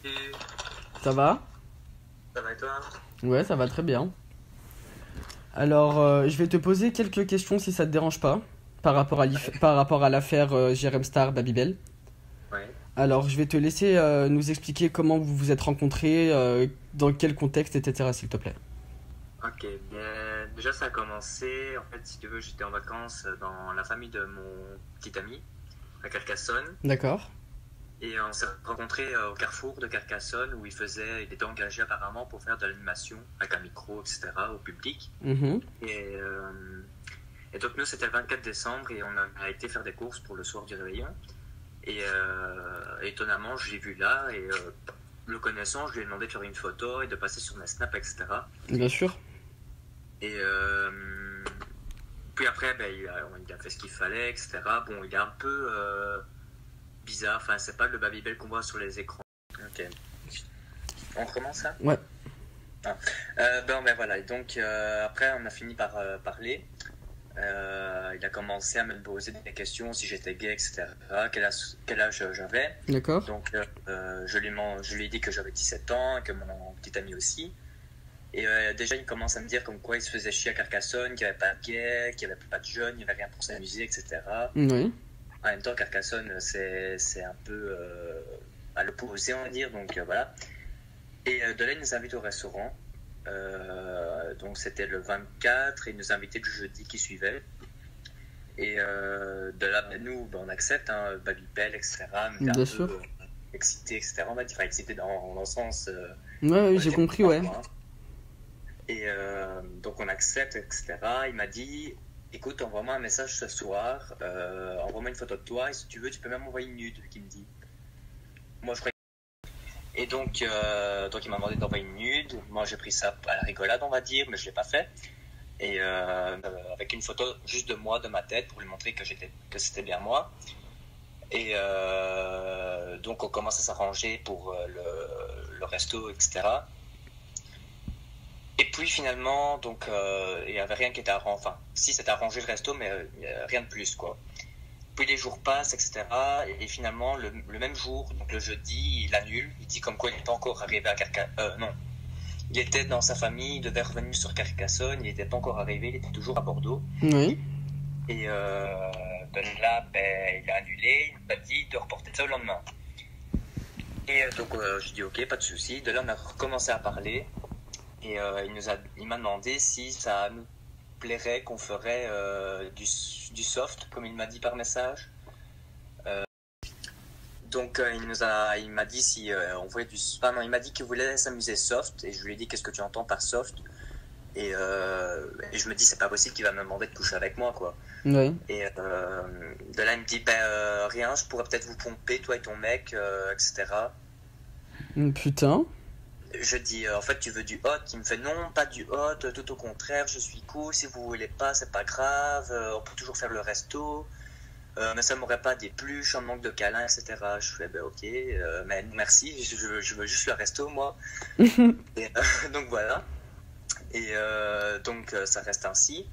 Salut, Ça va? ça va et toi? Ouais, ça va très bien. Alors, je vais te poser quelques questions si ça te dérange pas, Ouais, par rapport à l'affaire Jérém Star Babybel. ouais. Alors, je vais te laisser nous expliquer comment vous vous êtes rencontrés, dans quel contexte, etc., s'il te plaît. Ok, bien, déjà ça a commencé, en fait, si tu veux, j'étais en vacances dans la famille de mon petit ami à Carcassonne D'accord? et on s'est rencontrés au carrefour de Carcassonne où il était engagé apparemment pour faire de l'animation avec un micro, etc., au public. Mhm. Et, euh, et donc nous, c'était le 24 décembre et on a été faire des courses pour le soir du réveillon. Et étonnamment, je l'ai vu là et le connaissant, je lui ai demandé de faire une photo et de passer sur mes snaps, etc. Bien sûr. Et puis après, ben, il a fait ce qu'il fallait, etc. Bon, il est un peu bizarre. Enfin, c'est pas le Babybel qu'on voit sur les écrans. Ok. On recommence ça? Ouais. Ah. Ben voilà. Et donc après, on a fini par parler. Il a commencé à me poser des questions si j'étais gay, etc. Quel âge j'avais. D'accord? Donc je lui ai dit que j'avais 17 ans et que mon petit ami aussi. Et déjà, il commence à me dire comme quoi il se faisait chier à Carcassonne, qu'il n'y avait pas de gay, qu'il n'y avait pas de jeunes, il n'y avait rien pour s'amuser, etc. Oui. En même temps, Carcassonne, c'est un peu à l'opposé, on va dire. Donc voilà. Et de là, il nous invite au restaurant. Donc c'était le 24 et il nous invitait le jeudi qui suivait. Et de là, ben, nous, ben, on accepte, hein, Babybel, etc. Mais t'es un Bien peu sûr. excité, etc. On va dire, enfin, excité dans le sens, Ouais, on oui, va j'ai dire, compris, content, ouais. quoi, hein. Et donc on accepte, etc. Il m'a dit, écoute, envoie-moi un message ce soir, envoie-moi une photo de toi, et si tu veux, tu peux même envoyer une nude, qu'il me dit. Moi, je croyais. Et donc il m'a demandé d'envoyer une nude. Moi, j'ai pris ça à la rigolade, on va dire, mais je l'ai pas fait. Et avec une photo juste de moi, de ma tête, pour lui montrer que c'était bien moi. Et donc on commence à s'arranger pour le resto, etc. Et puis finalement, donc il n'y avait rien qui était arrangé. Enfin, si c'était arrangé le resto, mais rien de plus, quoi. Puis les jours passent, etc. Et finalement, le même jour, donc le jeudi, il annule. Il dit comme quoi il n'est pas encore arrivé à Carcassonne. Non. Il était dans sa famille, il devait revenir sur Carcassonne, il n'était pas encore arrivé, il était toujours à Bordeaux. Oui. Et de là, ben, il a annulé, il m'a dit de reporter ça au lendemain. Et donc je dis ok, pas de souci. De là, on a recommencé à parler. Et il m'a demandé si ça nous plairait qu'on ferait du soft, comme il m'a dit par message. Donc il m'a dit si on voulait du, enfin, non, il m'a dit qu'il voulait s'amuser soft, et je lui ai dit qu'est-ce que tu entends par soft. Et je me dis c'est pas possible qu'il va me demander de coucher avec moi, quoi. Oui. Et de là il me dit ben rien, je pourrais peut-être vous pomper toi et ton mec, etc. Putain. Je dis, en fait, tu veux du hot? Il me fait non, pas du hot, tout au contraire, je suis cool. Si vous voulez pas, c'est pas grave, on peut toujours faire le resto. Mais ça m'aurait pas déplu, je suis en manque de câlins, etc. Je fais, ben ok, mais merci, je veux juste le resto, moi. Et, donc voilà. Et donc ça reste ainsi.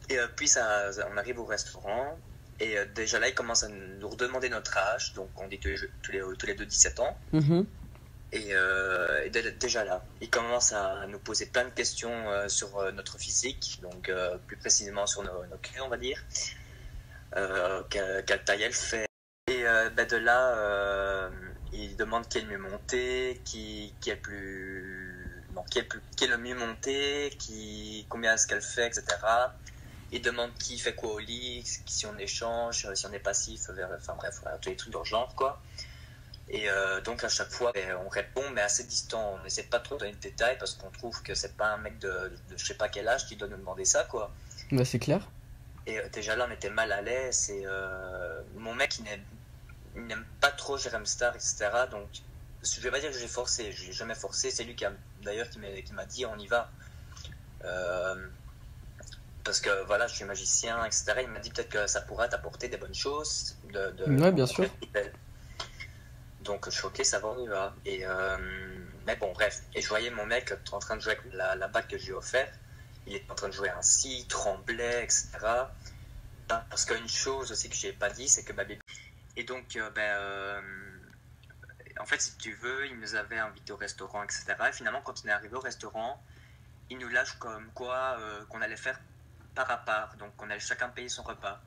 Et puis on arrive au restaurant. Et déjà là, il commence à nous redemander notre âge. Donc on dit tous les deux 17 ans. Mhm. Et déjà là, il commence à nous poser plein de questions sur notre physique, donc plus précisément sur nos clés, on va dire, quelle taille elle fait. Et ben de là, il demande qui est le mieux monté, qui est le plus, non, qui est le mieux monté, combien est-ce qu'elle fait, etc. Il demande qui fait quoi au lit, si on échange, si on est passif, enfin bref, voilà, tous les trucs dans le genre, quoi. Et donc à chaque fois, ben, on répond, mais assez distant. On n'essaie pas trop de donner de détails parce qu'on trouve que c'est pas un mec de je sais pas quel âge qui doit nous demander ça, quoi. Bah, c'est clair. Et déjà là, on était mal à l'aise. Et mon mec, il n'aime pas trop Jérém Star, etc. Donc je vais pas dire que j'ai forcé, j'ai jamais forcé. C'est lui d'ailleurs qui m'a dit on y va. Euh, Parce que voilà, je suis magicien, etc. Il m'a dit peut-être que ça pourra t'apporter des bonnes choses de Ouais, bien rencontrer sûr. des belles. Donc je suis ok, ça va, on y va. Et, mais bon, bref. Et je voyais mon mec en train de jouer avec la bague que je lui ai offerte. Il était en train de jouer ainsi, il tremblait, etc. Parce qu'une chose aussi que je n'ai pas dit, c'est que ma bébé. Et donc, en fait, si tu veux, il nous avait invités au restaurant, etc. Et finalement, quand on est arrivé au restaurant, il nous lâche comme quoi qu'on allait faire part à part. Donc, on allait chacun payer son repas.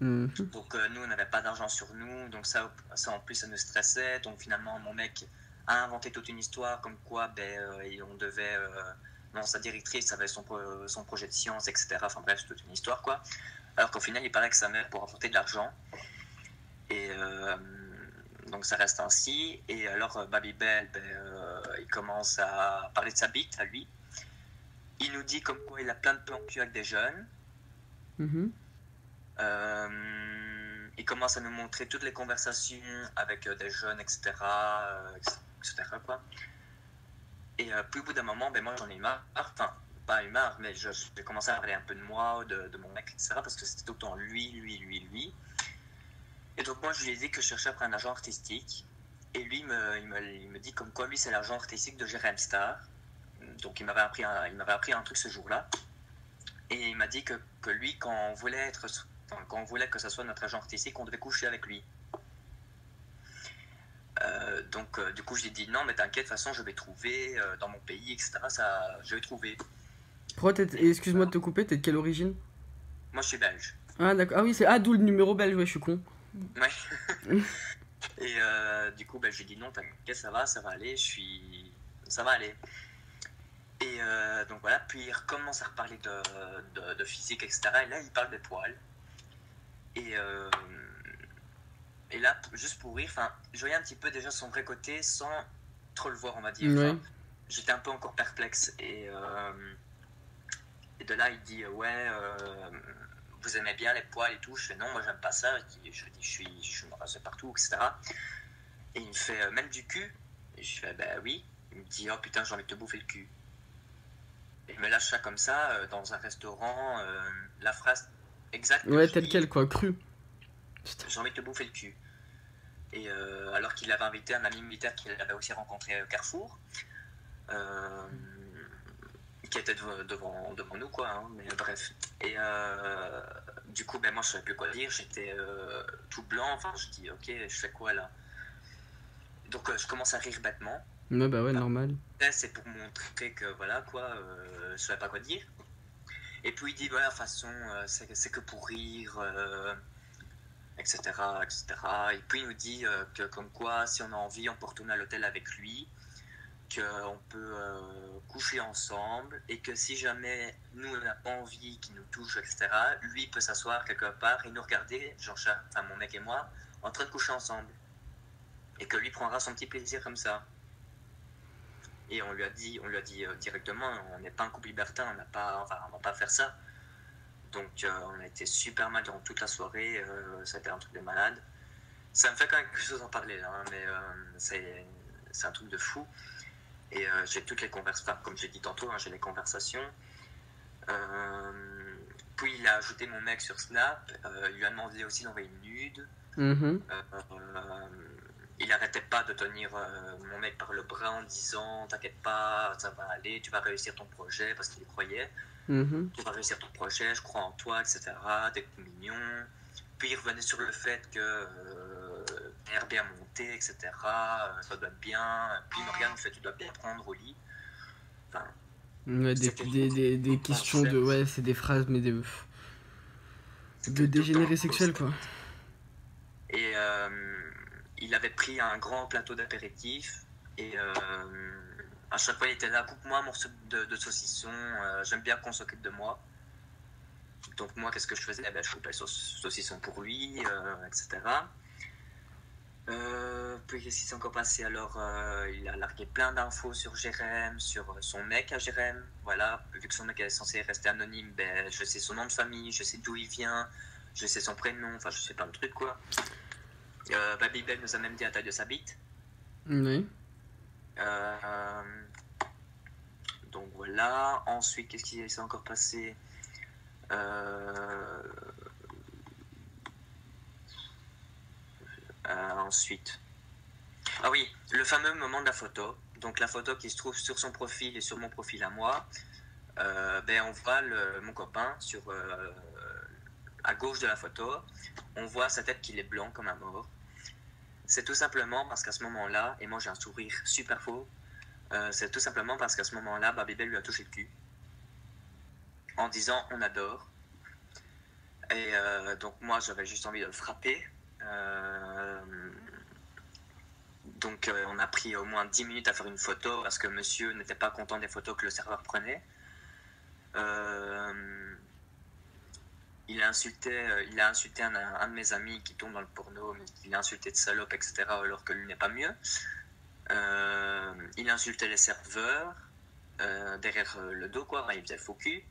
Mhm. Donc, nous, on n'avait pas d'argent sur nous. Donc, ça, en plus, ça nous stressait. Donc, finalement, mon mec a inventé toute une histoire comme quoi on devait. Non, sa directrice avait son projet de science, etc. Enfin, bref, c'est toute une histoire, quoi. Alors qu'au final, il paraît que sa mère pour apporter de l'argent. Et donc ça reste ainsi. Et alors Babybel, il commence à parler de sa bite à lui. Il nous dit comme quoi il a plein de plans cul avec des jeunes. Mhm. Il commence à nous montrer toutes les conversations avec des jeunes, etc. Quoi. Et puis au bout d'un moment, moi j'en ai eu marre. Enfin, pas eu marre, mais j'ai commencé à parler un peu de moi, de mon mec, etc. Parce que c'était tout le temps lui. Et donc moi je lui ai dit que je cherchais après un agent artistique. Et lui il me dit comme quoi lui c'est l'agent artistique de Jérém Star. Donc il m'avait appris un truc ce jour-là. Et il m'a dit que lui quand on voulait que ce soit notre agent artistique, on devait coucher avec lui. Du coup je lui ai dit non mais t'inquiète, de toute façon je vais trouver dans mon pays, etc. Je vais trouver. Excuse-moi de te couper, t'es de quelle origine? Moi je suis belge. Ah d'accord, ah oui, c'est... Ah, d'où le numéro belge, ouais, je suis con. Ouais. Et du coup je lui ai dit non t'inquiète, ça va aller, ça va aller. Et donc voilà, puis il recommence à reparler de physique, etc. Et là, il parle des poils. Et, et là, juste pour rire, je voyais un petit peu déjà son vrai côté sans trop le voir, on va dire. Ouais. J'étais un peu encore perplexe. Et de là, il dit ouais, vous aimez bien les poils et tout. Je fais non, moi j'aime pas ça. Je me rase partout, etc. Et il me fait même du cul. Et je fais ben oui. Il me dit oh putain, j'ai envie de te bouffer le cul. Il me lâche ça comme ça, dans un restaurant, la phrase exacte que Ouais, je tel dis, quel, quoi, cru. Putain. j'ai envie de te bouffer le cul. Et alors qu'il avait invité un ami militaire qu'il avait aussi rencontré à Carrefour, euh, qui était devant nous, quoi, hein, mais bref. Et du coup, moi je savais plus quoi dire, j'étais tout blanc, enfin je dis ok, je fais quoi là? Donc je commence à rire bêtement. Ouais, bah ouais, normal. C'est pour montrer que voilà quoi, je savais pas quoi dire. Et puis il dit, voilà, de toute façon, c'est que pour rire, etc. Et puis il nous dit que comme quoi, si on a envie, on peut retourner à l'hôtel avec lui, qu'on peut coucher ensemble, et que si jamais nous, on n'a pas envie qu'il nous touche, etc., lui peut s'asseoir quelque part et nous regarder, Jean-Charles, enfin mon mec et moi, en train de coucher ensemble. Et que lui prendra son petit plaisir comme ça. Et on lui a dit directement, on n'est pas un couple libertin, on va pas faire ça. Donc on a été super mal durant toute la soirée, ça a été un truc de malade. Ça me fait quand même quelque chose d'en parler là, hein, mais c'est un truc de fou. Et j'ai toutes les conversations, comme j'ai dit tantôt, hein, j'ai les conversations. Puis il a ajouté mon mec sur Snap, il lui a demandé aussi d'envoyer une nude. Mhm. Il arrêtait pas de tenir mon mec par le bras en disant t'inquiète pas, ça va aller, tu vas réussir ton projet, parce qu'il y croyait. Mhm. Tu vas réussir ton projet, je crois en toi, etc. T'es mignon. Puis il revenait sur le fait que t'as bien monté, etc. Ça doit être bien. Puis il me regarde, il me fait tu dois bien prendre au lit. Enfin, Ouais, c'était des questions de... Ouais, c'est des phrases, mais de dégénérés sexuels, quoi. Et il avait pris un grand plateau d'apéritif. Et à chaque fois, il était là, coupe-moi un morceau de saucisson. J'aime bien qu'on s'occupe de moi. Donc moi, qu'est-ce que je faisais? Je coupais le saucisson pour lui, etc. Puis qu'est-ce qui s'est encore passé? Alors, il a largué plein d'infos sur Jérém, sur son mec à Jérém. Voilà, vu que son mec est censé rester anonyme, je sais son nom de famille, je sais d'où il vient, je sais son prénom, enfin je sais plein de trucs quoi. Babybel nous a même dit la taille de sa bite. Oui. Donc voilà. Ensuite, qu'est-ce qui s'est encore passé? Ensuite. Ah oui, le fameux moment de la photo. Donc la photo qui se trouve sur son profil et sur mon profil à moi. On voit mon copain à gauche de la photo. On voit sa tête qu'il est blanc comme un mort. C'est tout simplement parce qu'à ce moment-là, et moi j'ai un sourire super faux, c'est tout simplement parce qu'à ce moment-là, Babybel lui a touché le cul en disant on adore. Et donc moi j'avais juste envie de le frapper. Donc on a pris au moins 10 minutes à faire une photo parce que monsieur n'était pas content des photos que le serveur prenait. Il a insulté un de mes amis qui tombe dans le porno, mais il a insulté de salope, etc. alors que lui n'est pas mieux. Il a insulté les serveurs derrière le dos, quoi. Il faisait le faux cul.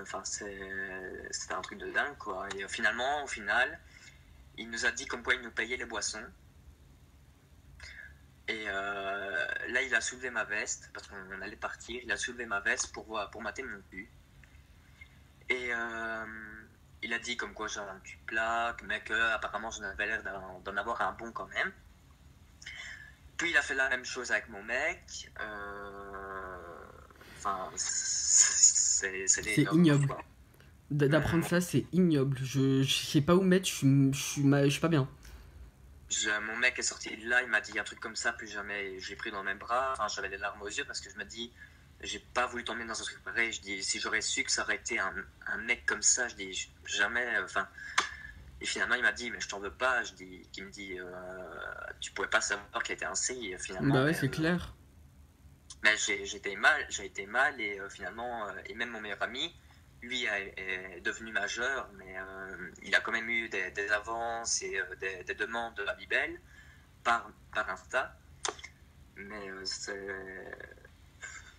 Enfin, c'était un truc de dingue, quoi. Et finalement, au final, il nous a dit comme quoi il nous payait les boissons. Et là, il a soulevé ma veste, parce qu'on allait partir. Il a soulevé ma veste pour mater mon cul. Et il a dit comme quoi j'avais un cul plat, mais qu'apparemment j'en avais l'air d'en avoir un bon quand même. Puis il a fait la même chose avec mon mec. Enfin, c'est ignoble. Quoi. D'apprendre ça, c'est ignoble. Je sais pas où mettre, je suis pas bien. Mon mec est sorti de là, il m'a dit un truc comme ça, plus jamais j'ai pris dans le même bras. Enfin, j'avais des larmes aux yeux parce que je me dis, j'ai pas voulu tomber dans un truc pareil. Je dis, si j'aurais su que ça aurait été un mec comme ça, je dis, jamais. Enfin, et finalement, il m'a dit, mais je t'en veux pas. Il me dit, tu pouvais pas savoir qu'il était ainsi. Finalement, bah ouais, c'est clair. Mais j'ai été mal et finalement, et même mon meilleur ami, lui est devenu majeur, mais il a quand même eu des avances et des demandes de Babybel par Insta. Mais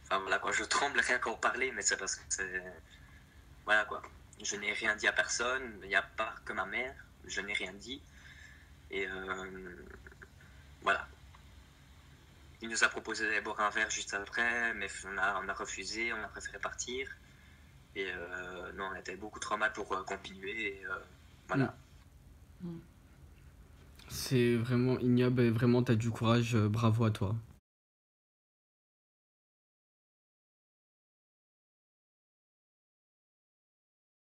enfin voilà quoi, je tremble rien qu'en parler, mais c'est parce que c'est. Voilà quoi. Je n'ai rien dit à personne, il n'y a pas que ma mère, je n'ai rien dit. Et voilà. Il nous a proposé d'aller boire un verre juste après, mais on a refusé, on a préféré partir. Et non, on était beaucoup trop mal pour continuer. Et, voilà. C'est vraiment ignoble et vraiment t'as du courage, bravo à toi.